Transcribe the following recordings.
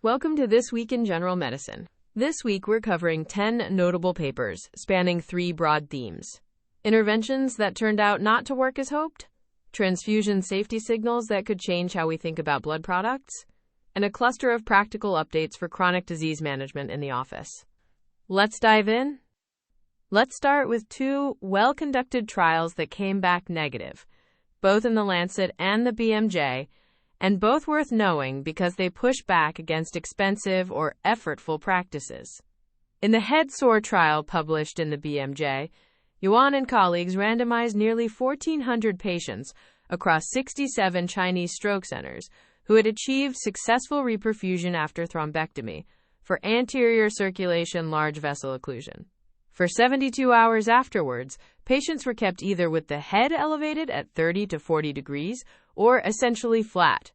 Welcome to This Week in General Medicine. This week we're covering 10 notable papers spanning 3 broad themes. Interventions that turned out not to work as hoped, transfusion safety signals that could change how we think about blood products, and a cluster of practical updates for chronic disease management in the office. Let's dive in. Let's start with 2 well-conducted trials that came back negative, both in the Lancet and the BMJ, and both worth knowing because they push back against expensive or effortful practices. In the head sore trial published in the BMJ, Yuan and colleagues randomized nearly 1,400 patients across 67 Chinese stroke centers who had achieved successful reperfusion after thrombectomy for anterior circulation large vessel occlusion. For 72 hours afterwards, patients were kept either with the head elevated at 30 to 40 degrees or essentially flat.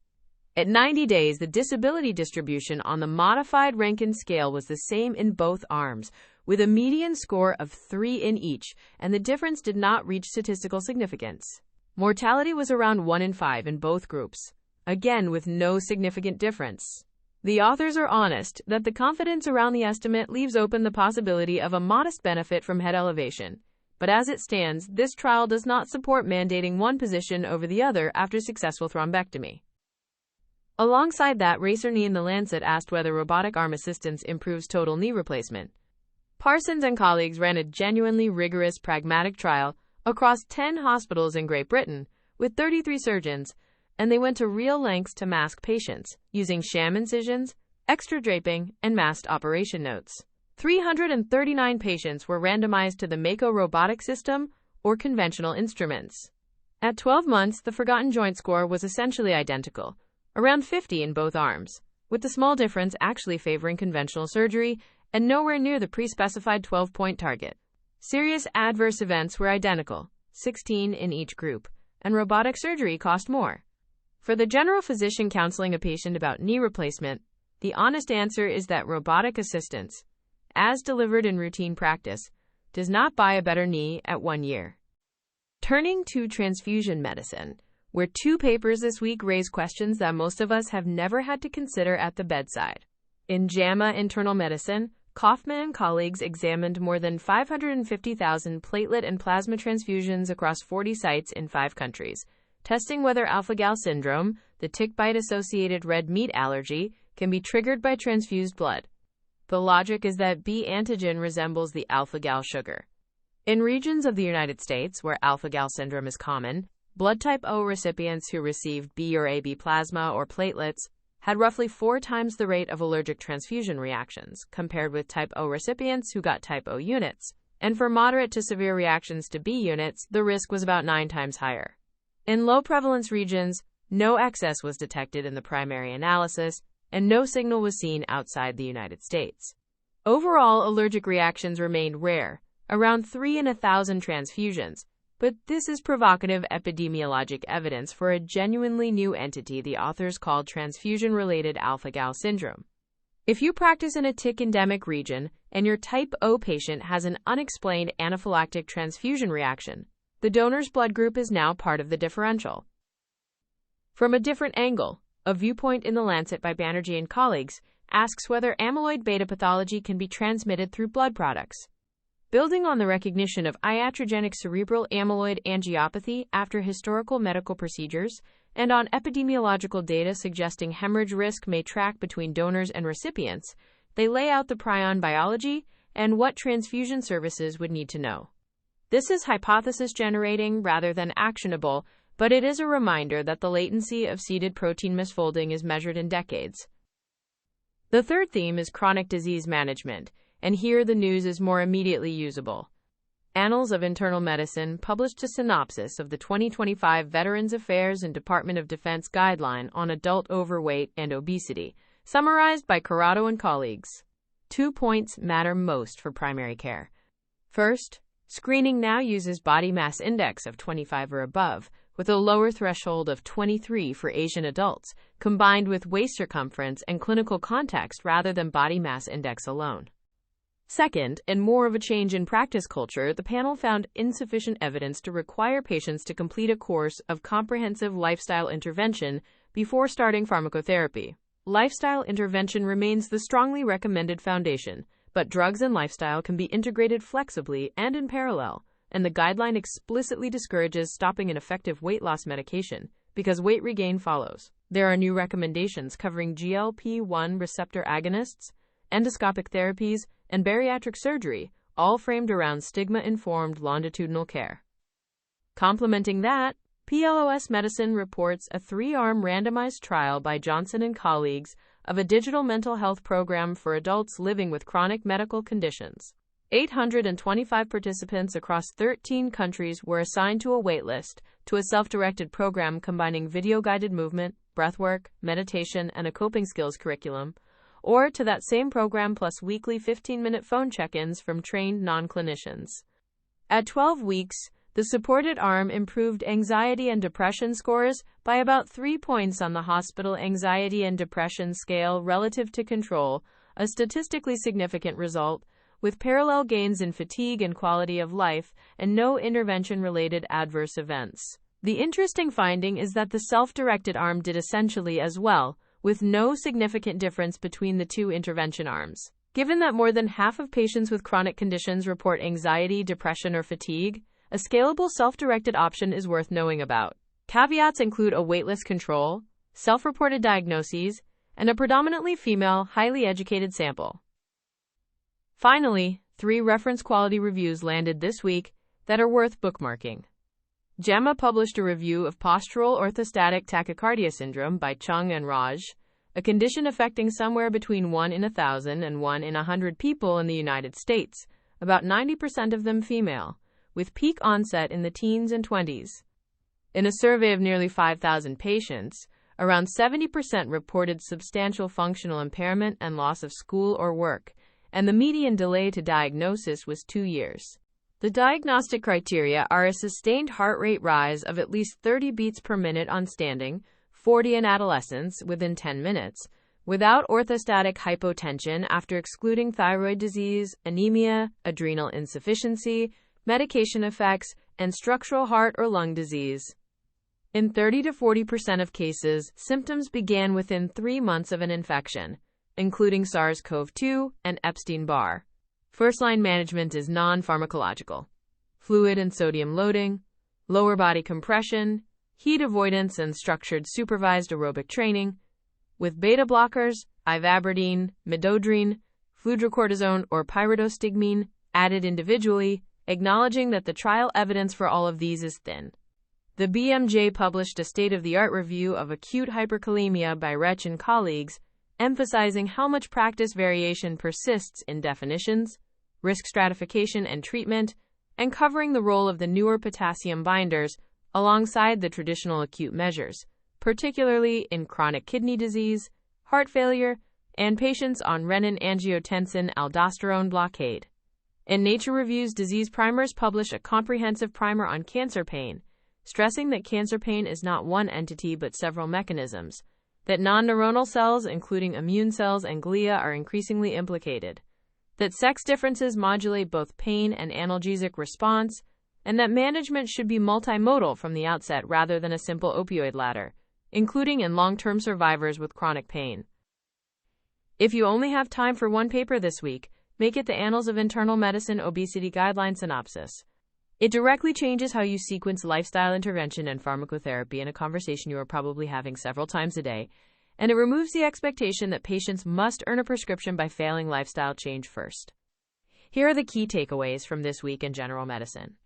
At 90 days, the disability distribution on the modified Rankin scale was the same in both arms, with a median score of 3 in each, and the difference did not reach statistical significance. Mortality was around 1 in 5 in both groups, again with no significant difference. The authors are honest that the confidence around the estimate leaves open the possibility of a modest benefit from head elevation, but as it stands, this trial does not support mandating one position over the other after successful thrombectomy. Alongside that, Racer Knee in the Lancet asked whether robotic arm assistance improves total knee replacement. Parsons and colleagues ran a genuinely rigorous, pragmatic trial across 10 hospitals in Great Britain with 33 surgeons, and they went to real lengths to mask patients, using sham incisions, extra draping, and masked operation notes. 339 patients were randomized to the Mako robotic system or conventional instruments. At 12 months, the forgotten joint score was essentially identical, around 50 in both arms, with the small difference actually favoring conventional surgery and nowhere near the pre-specified 12-point target. Serious adverse events were identical, 16 in each group, and robotic surgery cost more. For the general physician counseling a patient about knee replacement, the honest answer is that robotic assistance, as delivered in routine practice, does not buy a better knee at 1 year. Turning to transfusion medicine, where 2 papers this week raise questions that most of us have never had to consider at the bedside. In JAMA Internal Medicine, Kaufman and colleagues examined more than 550,000 platelet and plasma transfusions across 40 sites in 5 countries, testing whether alpha-gal syndrome, the tick bite-associated red meat allergy, can be triggered by transfused blood. The logic is that B antigen resembles the alpha-gal sugar. In regions of the United States where alpha-gal syndrome is common, blood type O recipients who received B or AB plasma or platelets had roughly 4 times the rate of allergic transfusion reactions compared with type O recipients who got type O units, and for moderate to severe reactions to B units, the risk was about 9 times higher. In low-prevalence regions, no excess was detected in the primary analysis, and no signal was seen outside the United States. Overall, allergic reactions remained rare, around 3 in 1,000 transfusions, but this is provocative epidemiologic evidence for a genuinely new entity the authors called transfusion-related alpha-gal syndrome. If you practice in a tick-endemic region and your type O patient has an unexplained anaphylactic transfusion reaction, the donor's blood group is now part of the differential. From a different angle, a viewpoint in the Lancet by Banerjee and colleagues asks whether amyloid beta pathology can be transmitted through blood products. Building on the recognition of iatrogenic cerebral amyloid angiopathy after historical medical procedures, and on epidemiological data suggesting hemorrhage risk may track between donors and recipients, they lay out the prion biology and what transfusion services would need to know. This is hypothesis-generating rather than actionable, but it is a reminder that the latency of seeded protein misfolding is measured in decades. The third theme is chronic disease management, and here the news is more immediately usable. Annals of Internal Medicine published a synopsis of the 2025 Veterans Affairs and Department of Defense Guideline on Adult Overweight and Obesity, summarized by Corrado and colleagues. 2 points matter most for primary care. First, screening now uses body mass index of 25 or above, with a lower threshold of 23 for Asian adults, combined with waist circumference and clinical context rather than body mass index alone. Second, and more of a change in practice culture, the panel found insufficient evidence to require patients to complete a course of comprehensive lifestyle intervention before starting pharmacotherapy. lifestyle intervention remains the strongly recommended foundation, but drugs and lifestyle can be integrated flexibly and in parallel, and the guideline explicitly discourages stopping an effective weight loss medication because weight regain follows. There are new recommendations covering GLP-1 receptor agonists, endoscopic therapies, and bariatric surgery, all framed around stigma-informed longitudinal care. Complementing that, PLOS Medicine reports a 3-arm randomized trial by Johnson and colleagues of a digital mental health program for adults living with chronic medical conditions. 825 participants across 13 countries were assigned to a waitlist to a self-directed program combining video-guided movement, breathwork, meditation, and a coping skills curriculum, or to that same program plus weekly 15-minute phone check-ins from trained non-clinicians. At 12 weeks, the supported arm improved anxiety and depression scores by about 3 points on the hospital anxiety and depression scale relative to control, a statistically significant result, with parallel gains in fatigue and quality of life and no intervention-related adverse events. The interesting finding is that the self-directed arm did essentially as well, with no significant difference between the two intervention arms. Given that more than half of patients with chronic conditions report anxiety, depression, or fatigue, a scalable self-directed option is worth knowing about. Caveats include a waitlist control, self-reported diagnoses, and a predominantly female, highly educated sample. Finally, 3 reference quality reviews landed this week that are worth bookmarking. JAMA published a review of postural orthostatic tachycardia syndrome by Chung and Raj, a condition affecting somewhere between 1 in 1,000 and 1 in 100 people in the United States, about 90% of them female, with peak onset in the teens and 20s. In a survey of nearly 5,000 patients, around 70% reported substantial functional impairment and loss of school or work, and the median delay to diagnosis was 2 years. The diagnostic criteria are a sustained heart rate rise of at least 30 beats per minute on standing, 40 in adolescents within 10 minutes, without orthostatic hypotension after excluding thyroid disease, anemia, adrenal insufficiency, medication effects, and structural heart or lung disease. In 30 to 40% of cases, symptoms began within 3 months of an infection, including SARS-CoV-2 and Epstein-Barr. First-line management is non-pharmacological. Fluid and sodium loading, lower body compression, heat avoidance, and structured supervised aerobic training, with beta blockers, ivabradine, midodrine, fludrocortisone, or pyridostigmine added individually, acknowledging that the trial evidence for all of these is thin. The BMJ published a state-of-the-art review of acute hyperkalemia by Rech and colleagues, emphasizing how much practice variation persists in definitions, risk stratification and treatment, and covering the role of the newer potassium binders alongside the traditional acute measures, particularly in chronic kidney disease, heart failure, and patients on renin-angiotensin-aldosterone blockade. In Nature Review's Disease Primers publish a comprehensive primer on cancer pain, stressing that cancer pain is not one entity but several mechanisms, that non-neuronal cells, including immune cells and glia, are increasingly implicated, that sex differences modulate both pain and analgesic response, and that management should be multimodal from the outset rather than a simple opioid ladder, including in long-term survivors with chronic pain. If you only have time for one paper this week, make it the Annals of Internal Medicine Obesity Guideline Synopsis. It directly changes how you sequence lifestyle intervention and pharmacotherapy in a conversation you are probably having several times a day, and it removes the expectation that patients must earn a prescription by failing lifestyle change first. Here are the key takeaways from this week in general medicine.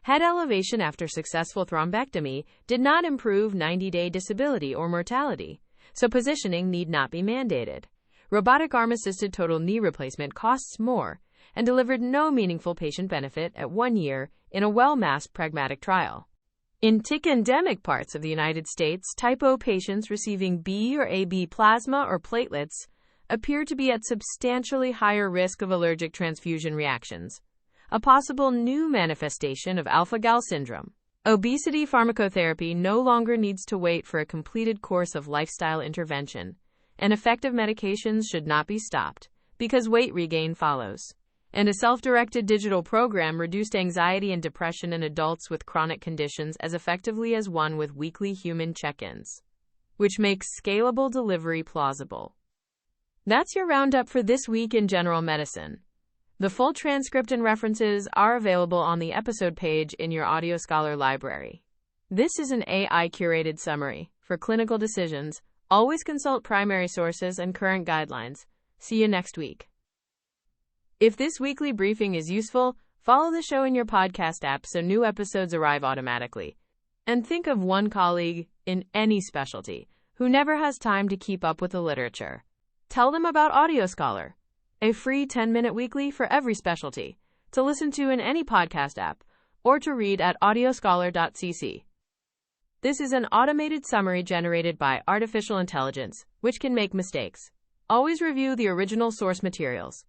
Head elevation after successful thrombectomy did not improve 90-day disability or mortality, so positioning need not be mandated. Robotic arm-assisted total knee replacement costs more and delivered no meaningful patient benefit at 1 year in a well-masked pragmatic trial. In tick-endemic parts of the United States, type O patients receiving B or AB plasma or platelets appear to be at substantially higher risk of allergic transfusion reactions, a possible new manifestation of alpha-gal syndrome. Obesity pharmacotherapy no longer needs to wait for a completed course of lifestyle intervention, and effective medications should not be stopped because weight regain follows. And a self-directed digital program reduced anxiety and depression in adults with chronic conditions as effectively as one with weekly human check-ins. which makes scalable delivery plausible. That's your roundup for this week in general medicine. The full transcript and references are available on the episode page in your Audio Scholar library. This is an AI-curated summary. For clinical decisions, always consult primary sources and current guidelines. See you next week. If this weekly briefing is useful, follow the show in your podcast app so new episodes arrive automatically. And think of one colleague in any specialty who never has time to keep up with the literature. Tell them about Audio Scholar, a free 10-minute weekly for every specialty, to listen to in any podcast app or to read at audioscholar.cc. This is an automated summary generated by artificial intelligence, which can make mistakes. Always review the original source materials.